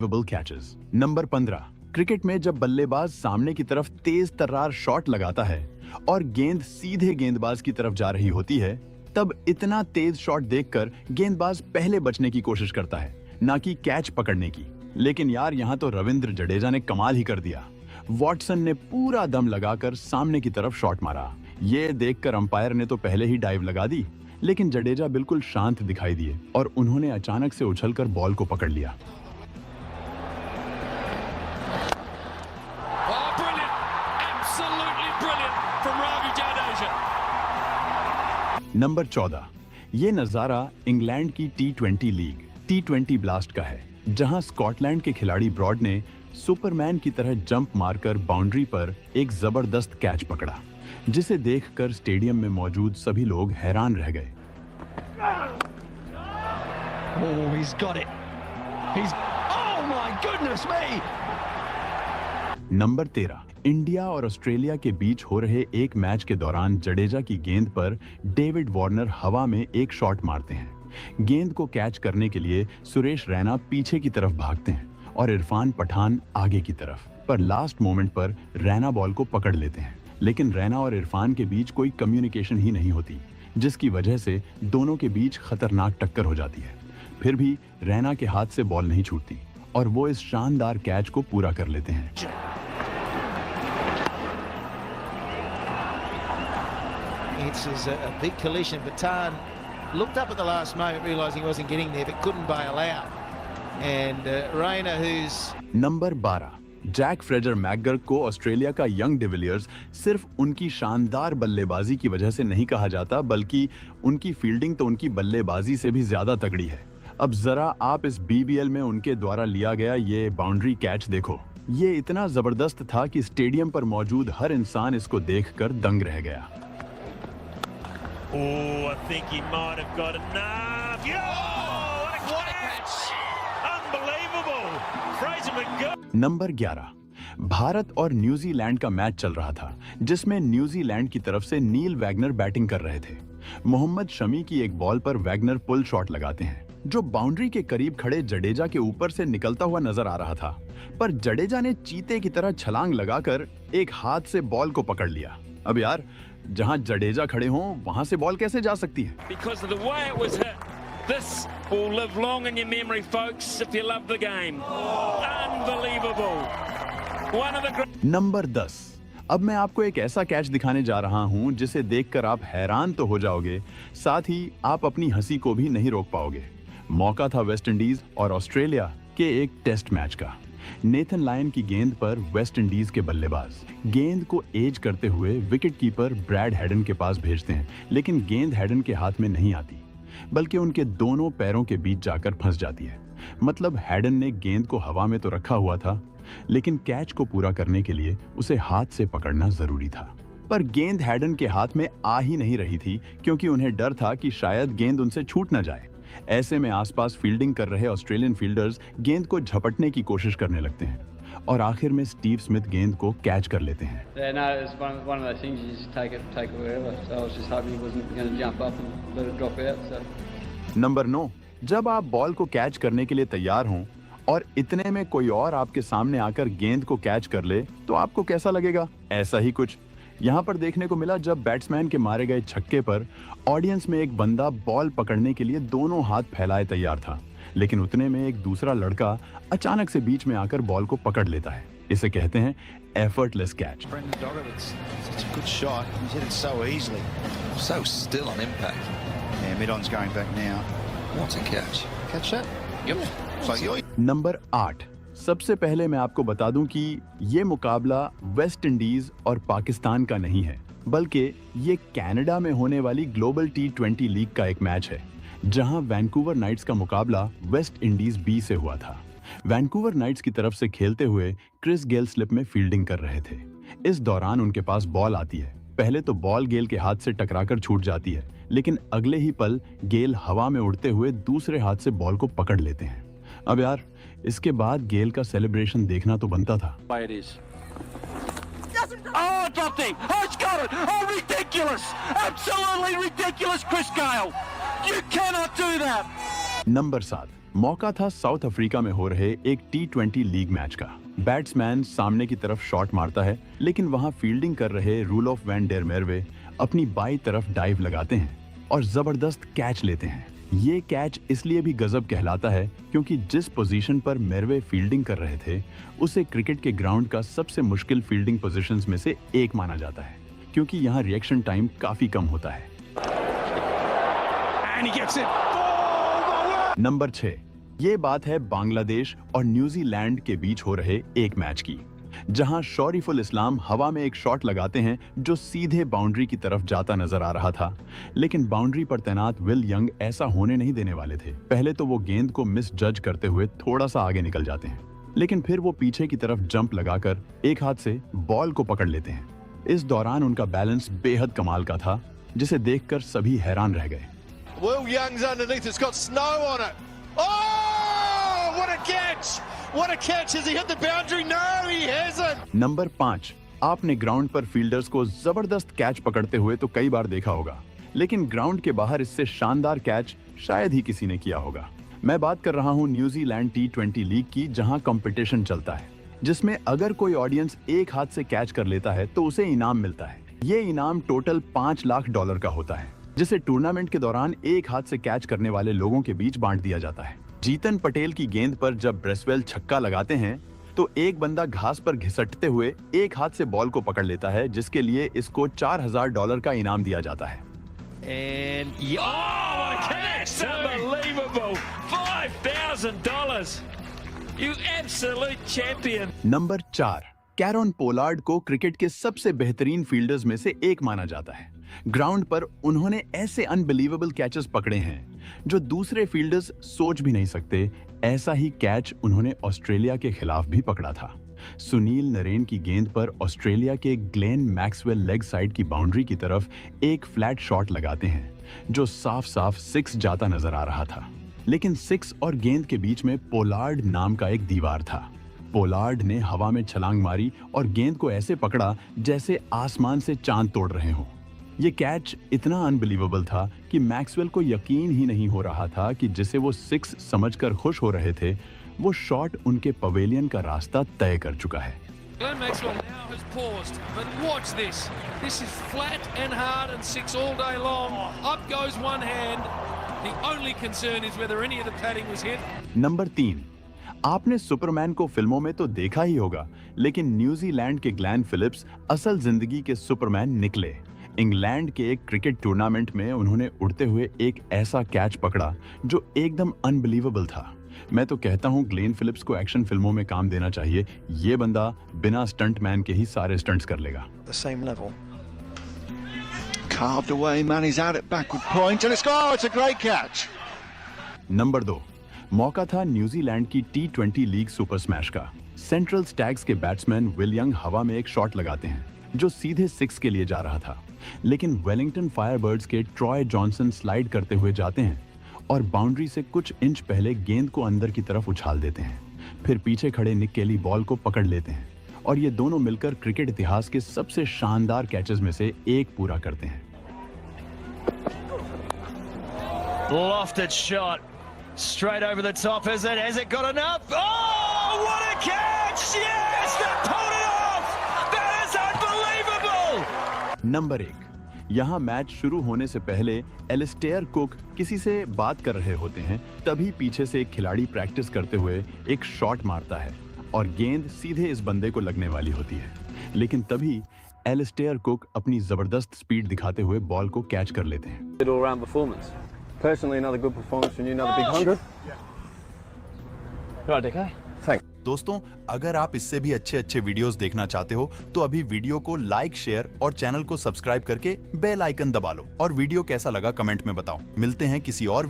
Catches. Number 15, cricket में जब बल्लेबाज सामने की तरफ तेज तर्रार शॉट लगाता है और गेंद सीधे गेंदबाज की तरफ जा रही होती है, तब इतना तेज शॉट देखकर गेंदबाज पहले बचने की कोशिश करता है, ना कि कैच पकड़ने की। लेकिन यार, यहाँ तो रविंद्र जडेजा ने कमाल ही कर दिया। वॉटसन ने पूरा दम लगाकर सामने की तरफ शॉट मारा। ये देखकर अंपायर ने तो पहले ही डाइव लगा दी, लेकिन जडेजा बिल्कुल शांत दिखाई दिए और उन्होंने अचानक से उछलकर बॉल को पकड़ लिया। नंबर 14, ये नजारा इंग्लैंड की T20 लीग T20 ब्लास्ट का है, जहां स्कॉटलैंड के खिलाड़ी ब्रॉड ने सुपरमैन की तरह जंप मारकर बाउंड्री पर एक जबरदस्त कैच पकड़ा, जिसे देखकर स्टेडियम में मौजूद सभी लोग हैरान रह गए। Oh, he's got it. Oh my goodness me! Number 13, India और ऑस्ट्रेलिया के बीच हो रहे एक मैच के दौरान जडेजा की गेंद पर डेविड वार्नर हवा में एक शॉट मारते हैं। गेंद को कैच करने के लिए सुरेश रैना पीछे की तरफ भागते हैं और इरफान पठान आगे की तरफ, पर लास्ट मोमेंट पर रैना बॉल को पकड़ लेते हैं। लेकिन रैना और इरफान के बीच कोई कम्युनिकेशन ही नहीं होती, जिसकी वजह से दोनों के बीच खतरनाक टक्कर हो जाती है। फिर भी रैना के हाथ से बॉल नहीं छूटती और वो इस शानदार कैच को पूरा कर लेते हैं। It's a big collision. Patan looked up at the last moment, realising he wasn't getting there, but couldn't bail out. And Rayner, who's number 12, Jake Fraser McGurk को ऑस्ट्रेलिया का यंग डिविलियर्स सिर्फ उनकी शानदार बल्लेबाजी की वजह से नहीं कहा जाता, बल्कि उनकी फील्डिंग तो उनकी बल्लेबाजी से भी ज्यादा तगड़ी है। अब जरा आप इस BBL में उनके द्वारा लिया गया ये बाउंड्री कैच देखो। ये इतना जबरदस्त था कि स्टेडियम पर मौजूद हर इंसान इसको देखकर दंग रह गया। Oh, I think he might have got enough. Oh, what a catch! Unbelievable! Fraser McGowan. Number 11, Bharat और न्यूजीलैंड का मैच चल रहा था, जिसमें न्यूजीलैंड की तरफ से नील वैगनर बैटिंग कर रहे थे। मोहम्मद शमी की एक बॉल पर वैगनर पुल शॉट लगाते हैं, जो बाउंड्री के करीब खड़े जडेजा के ऊपर से निकलता हुआ नजर आ रहा था, पर जडेजा ने चीते की तरह छलांग लगाकर एक हाथ से बॉल को पकड़ लिया। अब यार, जहां जडेजा खड़े हों वहां से बॉल कैसे जा सकती है? Because of the way it was hit. This will live long in your memory, folks, if you love the game. Unbelievable. One of the great. Number 10, अब मैं आपको एक ऐसा कैच दिखाने जा रहा हूं जिसे देखकर आप हैरान तो हो जाओगे, साथ ही आप अपनी हंसी को भी नहीं रोक पाओगे। मौका था वेस्ट इंडीज और ऑस्ट्रेलिया के एक टेस्ट मैच का। नेथन लायन की गेंद पर वेस्ट इंडीज के बल्लेबाज गेंद को एज करते हुए विकेट कीपर ब्रैड हैडन के पास भेजते हैं, लेकिन गेंद हैडन के हाथ में नहीं आती, बल्कि उनके दोनों पैरों के बीच जाकर फंस जाती है। मतलब हैडन ने गेंद को हवा में तो रखा हुआ था, लेकिन कैच को पूरा करने के लिए उसे हाथ से पकड़ना जरूरी था। पर गेंद हैडन के हाथ में आ ही नहीं रही थी, क्योंकि उन्हें डर था कि शायद गेंद उनसे छूट न जाए। ऐसे में आसपास फील्डिंग कर रहे ऑस्ट्रेलियन फील्डर्स गेंद को झपटने की कोशिश करने लगते हैं और आखिर में स्टीव स्मिथ गेंद को कैच कर लेते हैं। Yeah, no, it's one of those things you just take it wherever. So I was just hoping he wasn't going to jump up and let it drop out. So. Number 9, जब आप ball को catch करने के लिए तैयार हों और इतने में कोई और आपके सामने आकर गेंद को कैच कर ले, तो आपको कैसा लगेगा? ऐसा ही कुछ यहाँ पर देखने को मिला, जब बैट्समैन के मारे गए छक्के पर ऑडियंस में एक बंदा बॉल पकड़ने के लिए दोनों हाथ फैलाए तैयार था, लेकिन उतने में एक दूसरा लड़का अचानक से बीच में आकर बॉल को पकड़ लेता है। इसे कहते हैं एफर्टलेस कैच। नंबर 8, सबसे पहले मैं आपको बता दूं कि ये मुकाबला वेस्ट इंडीज और पाकिस्तान का नहीं है, बल्कि ये कनाडा में होने वाली ग्लोबल T20 लीग का एक मैच है, जहां वैंकूवर नाइट्स का मुकाबला वेस्ट इंडीज B से हुआ था। वैंकूवर नाइट्स की तरफ से खेलते हुए क्रिस गेल स्लिप में फील्डिंग कर रहे थे। इस दौरान उनके पास बॉल आती है। पहले तो बॉल गेल के हाथ से टकराकर छूट जाती है, लेकिन अगले ही पल गेल हवा में उड़ते हुए दूसरे हाथ से बॉल को पकड़ लेते हैं। अब यार, इसके बाद गेल का सेलिब्रेशन देखना तो बनता था। Oh, dropped him. Oh, it's got it. Oh, ridiculous. Absolutely ridiculous, Chris Gale. You cannot do that. Number 7, मौका था साउथ अफ्रीका में हो रहे एक T20 लीग मैच का। बैट्समैन सामने की तरफ शॉट मारता है, लेकिन वहां फील्डिंग कर रहे रूलोफ वैन डेर मेरवे अपनी बाईं तरफ डाइव लगाते हैं और जबरदस्त कैच लेते हैं। ये कैच इसलिए भी गजब कहलाता है क्योंकि जिस पोजीशन पर मेरवे फील्डिंग कर रहे थे उसे क्रिकेट के ग्राउंड का सबसे मुश्किल फील्डिंग पोजीशंस में से एक माना जाता है, क्योंकि यहाँ रिएक्शन टाइम काफी कम होता है। And he gets it. Oh, number 6, ये बात है बांग्लादेश और न्यूजीलैंड के बीच हो रहे एक मैच की, जहां शौरीफुल इस्लाम हवा में एक शॉट लगाते हैं जो सीधे बाउंड्री की तरफ जाता नजर आ रहा था, लेकिन बाउंड्री पर तैनात विल यंग ऐसा होने नहीं देने वाले थे। पहले तो वो गेंद को मिस जज करते हुए थोड़ा सा आगे निकल जाते हैं, लेकिन फिर वो पीछे की तरफ जंप लगाकर एक हाथ से बॉल को पकड़ लेते हैं। इस दौरान उनका बैलेंस बेहद कमाल का था, जिसे देखकर सभी हैरान रह गए। Will Young's underneath, it's got snow on it. Oh, what a catch! What a catch! Has he hit the boundary? No, he hasn't. Number 5, आपने ग्राउंड पर फील्डर्स को जबरदस्त कैच पकड़ते हुए तो कई बार देखा होगा, लेकिन ग्राउंड के बाहर इससे शानदार कैच शायद ही किसी ने किया होगा। मैं बात कर रहा हूं न्यूजीलैंड T20 लीग की, जहां कंपटीशन चलता है, जिसमें अगर कोई ऑडियंस एक हाथ से कैच कर लेता है तो उसे इनाम मिलता है। ये इनाम टोटल $5 लाख का होता है, जिसे टूर्नामेंट के दौरान एक हाथ से कैच करने वाले लोगों के बीच बांट दिया जाता है। जीतन पटेल की गेंद पर जब ब्रेसवेल छक्का लगाते हैं तो एक बंदा घास पर घिसटते हुए एक हाथ से बॉल को पकड़ लेता है, जिसके लिए इसको $4000 का इनाम दिया जाता है। And Oh, what a catch! Unbelievable! $5,000! You absolute champion! Number 4, Kieron Pollard को क्रिकेट के सबसे बेहतरीन फील्डर्स में से एक माना जाता है। ग्राउंड पर उन्होंने ऐसे अनबिलीवेबल कैचेस पकड़े हैं जो दूसरे फील्डर्स सोच भी नहीं सकते। ऐसा ही कैच उन्होंने ऑस्ट्रेलिया के खिलाफ भी पकड़ा था। सुनील नरेन की गेंद पर ऑस्ट्रेलिया के ग्लेन मैक्सवेल लेग साइड की बाउंड्री की तरफ एक फ्लैट शॉट लगाते हैं जो साफ साफ 6 जाता नजर आ रहा था, लेकिन 6 और गेंद के बीच में पोलार्ड नाम का एक दीवार था। पोलार्ड ने हवा में छलांग मारी और गेंद को ऐसे पकड़ा जैसे आसमान से चांद तोड़ रहे हों। ये कैच इतना अनबिलीवेबल था कि मैक्सवेल को यकीन ही नहीं हो रहा था कि जिसे वो 6 समझकर खुश हो रहे थे, वो शॉट उनके पवेलियन का रास्ता तय कर चुका है। Glenn Maxwell now has paused, but watch this. This is flat and hard and 6 all day long. Up goes one hand. The only concern is whether any of the padding was hit. Number 3, आपने Superman को फिल्मों में तो देखा ही होगा, लेकिन New Zealand के Glenn Phillips असल जिंदगी के सुपरमैन निकले। इंग्लैंड के एक क्रिकेट टूर्नामेंट में उन्होंने उड़ते हुए एक ऐसा कैच पकड़ा जो एकदम अनबिलीवेबल था। मैं तो कहता हूं ग्लेन फिलिप्स को एक्शन फिल्मों में काम देना चाहिए। ये बंदा बिना स्टंट मैन के ही सारे स्टंट्स कर लेगा। The same level. Carved away, Manny's out at backward point, and it's a great catch. Number 2, मौका था न्यूजीलैंड की T20 लीग सुपर स्मैश का। सेंट्रल स्टैग्स के बैट्समैन विल यंग हवा में एक शॉट लगाते हैं जो सीधे 6 के लिए जा रहा था, लेकिन वेलिंगटन फायरबर्ड्स के ट्रॉय जॉनसन स्लाइड करते हुए जाते हैं और बाउंड्री से कुछ इंच पहले गेंद को अंदर की तरफ उछाल देते हैं। फिर पीछे खड़े निक केली बॉल को पकड़ लेते हैं और ये दोनों मिलकर क्रिकेट इतिहास के सबसे शानदार कैचेस में से एक पूरा करते हैं। Lofted shot. Straight over the top, is it? Has it got enough? Oh, what a catch! Yes, they pulled it off! That is unbelievable! Number 1, यहाँ मैच शुरू होने से पहले एलिस्टेयर कुक किसी से बात कर रहे होते हैं, तभी पीछे से एक खिलाड़ी प्रैक्टिस करते हुए एक शॉट मारता है और गेंद सीधे इस बंदे को लगने वाली होती है, लेकिन तभी एलिस्टेयर कुक अपनी जबरदस्त स्पीड दिखाते हुए बॉल को कैच कर लेते हैं। All-round performance. Personally, another good performance from you, another big 100. Right, DK. Thanks. दोस्तों, अगर आप इससे भी अच्छे वीडियोस देखना चाहते हो तो अभी वीडियो को लाइक, शेयर और चैनल को सब्सक्राइब करके बेल आइकन दबा लो और वीडियो कैसा लगा कमेंट में बताओ। मिलते हैं किसी और